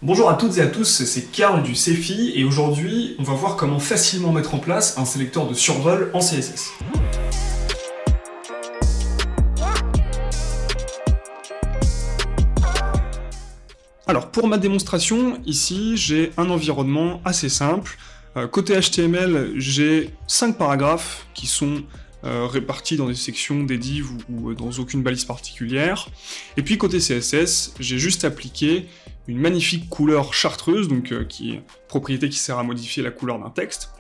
Bonjour à toutes et à tous, c'est Karl du CEFI et aujourd'hui on va voir comment facilement mettre en place un sélecteur de survol en CSS. Alors pour ma démonstration, ici j'ai un environnement assez simple. Côté HTML, j'ai 5 paragraphes qui sont répartis dans des sections, des divs ou dans aucune balise particulière. Et puis côté CSS, j'ai juste appliqué une magnifique couleur chartreuse, donc qui est une propriété qui sert à modifier la couleur d'un texte.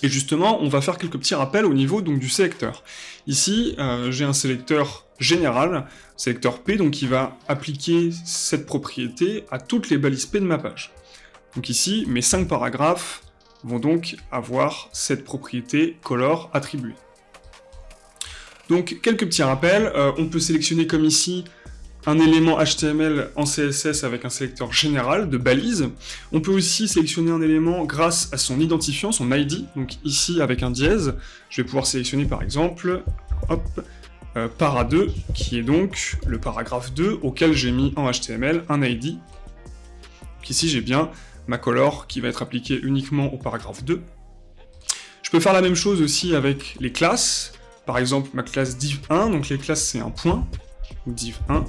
Et justement, on va faire quelques petits rappels au niveau donc, du sélecteur. Ici, j'ai un sélecteur général, sélecteur P, donc qui va appliquer cette propriété à toutes les balises P de ma page. Donc ici, mes 5 paragraphes vont donc avoir cette propriété color attribuée. Donc, quelques petits rappels, on peut sélectionner comme ici un élément HTML en CSS avec un sélecteur général de balise. On peut aussi sélectionner un élément grâce à son identifiant, son ID. Donc ici, avec un dièse, je vais pouvoir sélectionner par exemple, para2, qui est donc le paragraphe 2 auquel j'ai mis en HTML un ID. Donc ici, j'ai bien ma color qui va être appliquée uniquement au paragraphe 2. Je peux faire la même chose aussi avec les classes. Par exemple, ma classe div1, donc les classes c'est un point, div1.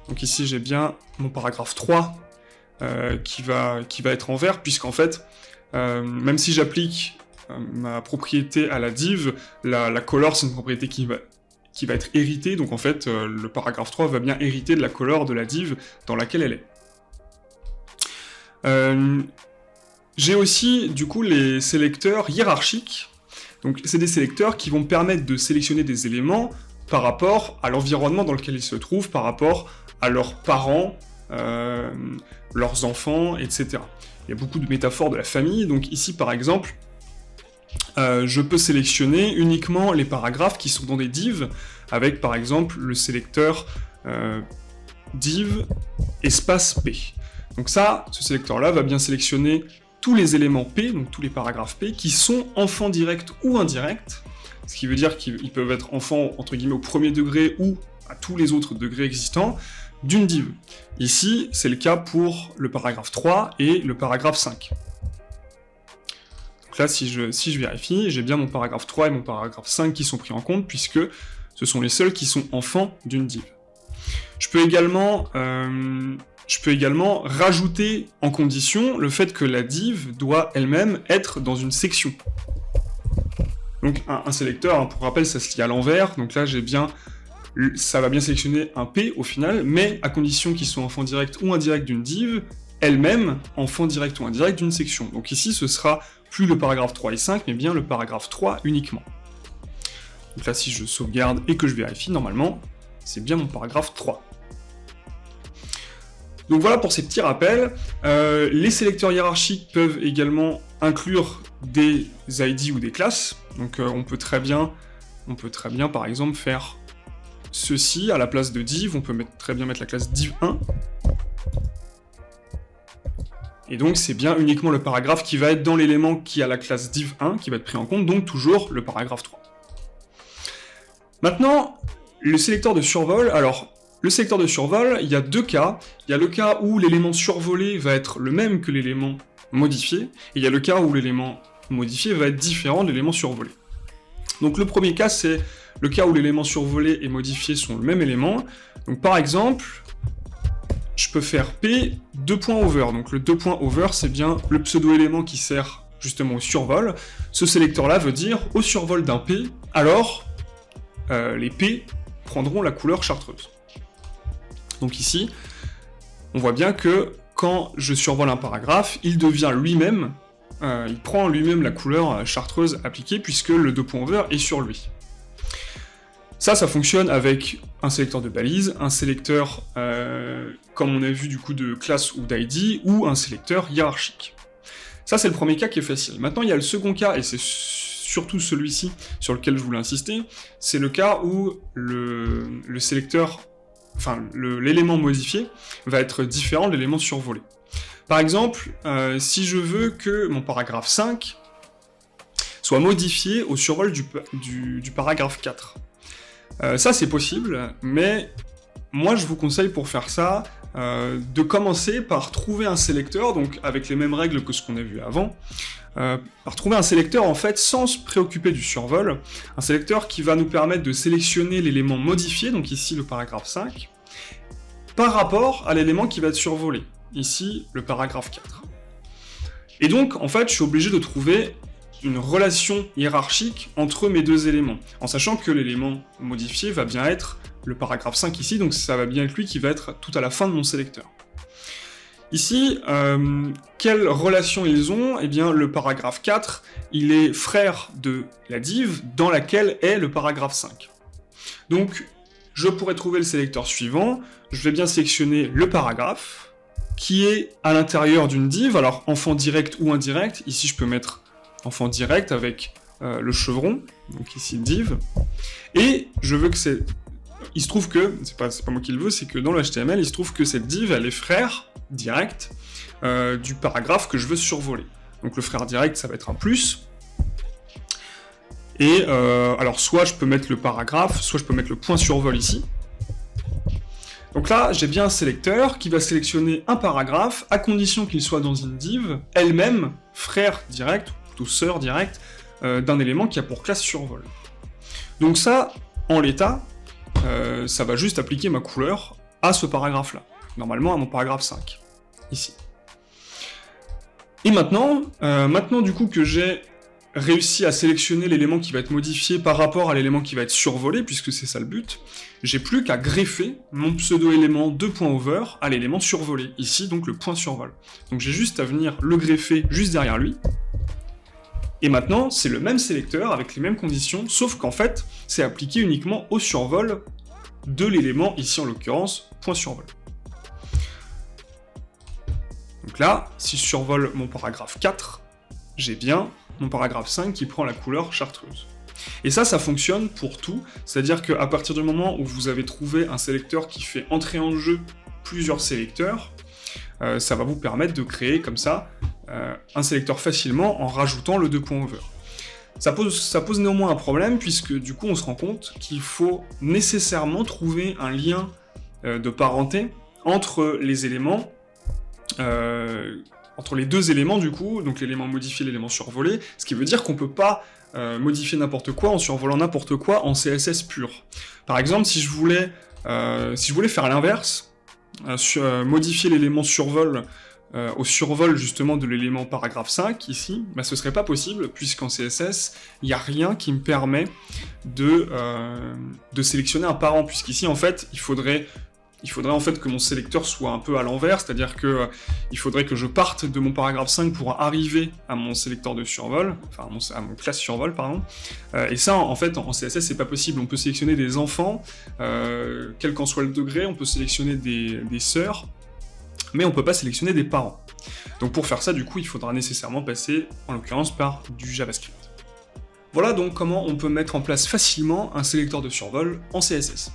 Donc ici j'ai bien mon paragraphe 3 qui va être en vert, puisqu'en fait, même si j'applique ma propriété à la div, la color c'est une propriété qui va être héritée, donc en fait le paragraphe 3 va bien hériter de la color de la div dans laquelle elle est. J'ai aussi du coup les sélecteurs hiérarchiques. Donc c'est des sélecteurs qui vont permettre de sélectionner des éléments par rapport à l'environnement dans lequel ils se trouvent, par rapport à leurs parents, leurs enfants, etc. Il y a beaucoup de métaphores de la famille, donc ici par exemple, je peux sélectionner uniquement les paragraphes qui sont dans des divs, avec par exemple le sélecteur div espace P. Donc ça, ce sélecteur-là va bien sélectionner tous les éléments P, donc tous les paragraphes P, qui sont enfants directs ou indirects, ce qui veut dire qu'ils peuvent être enfants, entre guillemets, au premier degré ou à tous les autres degrés existants, d'une div. Ici, c'est le cas pour le paragraphe 3 et le paragraphe 5. Donc là, si je vérifie, j'ai bien mon paragraphe 3 et mon paragraphe 5 qui sont pris en compte, puisque ce sont les seuls qui sont enfants d'une div. Je peux également rajouter en condition le fait que la div doit elle-même être dans une section. Donc un sélecteur, pour rappel, ça se lit à l'envers, donc là ça va bien sélectionner un P au final, mais à condition qu'il soit enfant direct ou indirect d'une div, elle-même enfant direct ou indirect d'une section. Donc ici ce sera plus le paragraphe 3 et 5, mais bien le paragraphe 3 uniquement. Donc là si je sauvegarde et que je vérifie, normalement, c'est bien mon paragraphe 3. Donc voilà pour ces petits rappels. Les sélecteurs hiérarchiques peuvent également inclure des ID ou des classes. Donc on peut très bien par exemple faire ceci à la place de div. On peut très bien mettre la classe div1. Et donc c'est bien uniquement le paragraphe qui va être dans l'élément qui a la classe div1 qui va être pris en compte, donc toujours le paragraphe 3. Maintenant, le sélecteur de survol, alors le sélecteur de survol, il y a deux cas. Il y a le cas où l'élément survolé va être le même que l'élément modifié, et il y a le cas où l'élément modifié va être différent de l'élément survolé. Donc le premier cas, c'est le cas où l'élément survolé et modifié sont le même élément. Donc par exemple, je peux faire P 2.over. Donc le 2.over, c'est bien le pseudo-élément qui sert justement au survol. Ce sélecteur-là veut dire au survol d'un P, alors les P prendront la couleur chartreuse. Donc ici, on voit bien que quand je survole un paragraphe, il devient lui-même, il prend lui-même la couleur chartreuse appliquée puisque le 2.over est sur lui. Ça fonctionne avec un sélecteur de balise, un sélecteur, comme on a vu du coup de classe ou d'ID, ou un sélecteur hiérarchique. Ça c'est le premier cas qui est facile. Maintenant il y a le second cas, et c'est surtout celui-ci sur lequel je voulais insister, c'est le cas où le sélecteur, enfin l'élément modifié va être différent de l'élément survolé. Par exemple, si je veux que mon paragraphe 5 soit modifié au survol du paragraphe 4. Ça c'est possible, mais moi je vous conseille pour faire ça de commencer par trouver un sélecteur, donc avec les mêmes règles que ce qu'on a vu avant, par trouver un sélecteur en fait sans se préoccuper du survol, un sélecteur qui va nous permettre de sélectionner l'élément modifié, donc ici le paragraphe 5, par rapport à l'élément qui va être survolé, ici le paragraphe 4. Et donc en fait je suis obligé de trouver une relation hiérarchique entre mes deux éléments, en sachant que l'élément modifié va bien être le paragraphe 5 ici, donc ça va bien être lui qui va être tout à la fin de mon sélecteur. Ici, quelle relation ils ont? Eh bien, le paragraphe 4, il est frère de la div dans laquelle est le paragraphe 5. Donc, je pourrais trouver le sélecteur suivant, je vais bien sélectionner le paragraphe, qui est à l'intérieur d'une div, alors enfant direct ou indirect, ici je peux mettre enfant direct avec le chevron, donc ici div, et je veux que c'est... Il se trouve que, c'est pas moi qui le veux, c'est que dans le HTML, il se trouve que cette div, elle est frère direct du paragraphe que je veux survoler. Donc le frère direct, ça va être un plus. Et alors soit je peux mettre le paragraphe, soit je peux mettre le point survol ici. Donc là, j'ai bien un sélecteur qui va sélectionner un paragraphe à condition qu'il soit dans une div, elle-même frère direct, ou plutôt sœur direct, d'un élément qui a pour classe survol. Donc ça, en l'état, ça va juste appliquer ma couleur à ce paragraphe-là, normalement à mon paragraphe 5, ici. Et maintenant, du coup que j'ai réussi à sélectionner l'élément qui va être modifié par rapport à l'élément qui va être survolé, puisque c'est ça le but, j'ai plus qu'à greffer mon pseudo-élément de point over à l'élément survolé, ici donc le point survol. Donc j'ai juste à venir le greffer juste derrière lui, et maintenant, c'est le même sélecteur avec les mêmes conditions, sauf qu'en fait, c'est appliqué uniquement au survol de l'élément, ici en l'occurrence, point survol. Donc là, si je survole mon paragraphe 4, j'ai bien mon paragraphe 5 qui prend la couleur chartreuse. Et ça fonctionne pour tout, c'est-à-dire qu'à partir du moment où vous avez trouvé un sélecteur qui fait entrer en jeu plusieurs sélecteurs, ça va vous permettre de créer comme ça un sélecteur facilement en rajoutant le 2.over. Ça pose néanmoins un problème puisque du coup on se rend compte qu'il faut nécessairement trouver un lien de parenté entre les éléments, entre les deux éléments du coup, donc l'élément modifié et l'élément survolé, ce qui veut dire qu'on peut pas modifier n'importe quoi en survolant n'importe quoi en CSS pur. Par exemple, si je voulais faire l'inverse, modifier l'élément survol au survol justement de l'élément paragraphe 5, ici, bah, ce serait pas possible, puisqu'en CSS, il n'y a rien qui me permet de sélectionner un parent, puisqu'ici, en fait, il faudrait en fait que mon sélecteur soit un peu à l'envers, c'est-à-dire que il faudrait que je parte de mon paragraphe 5 pour arriver à mon sélecteur de survol, enfin à mon classe survol, pardon. Et ça, en fait, en CSS, c'est pas possible. On peut sélectionner des enfants, quel qu'en soit le degré, on peut sélectionner des sœurs, mais on peut pas sélectionner des parents. Donc pour faire ça, du coup, il faudra nécessairement passer, en l'occurrence, par du JavaScript. Voilà donc comment on peut mettre en place facilement un sélecteur de survol en CSS.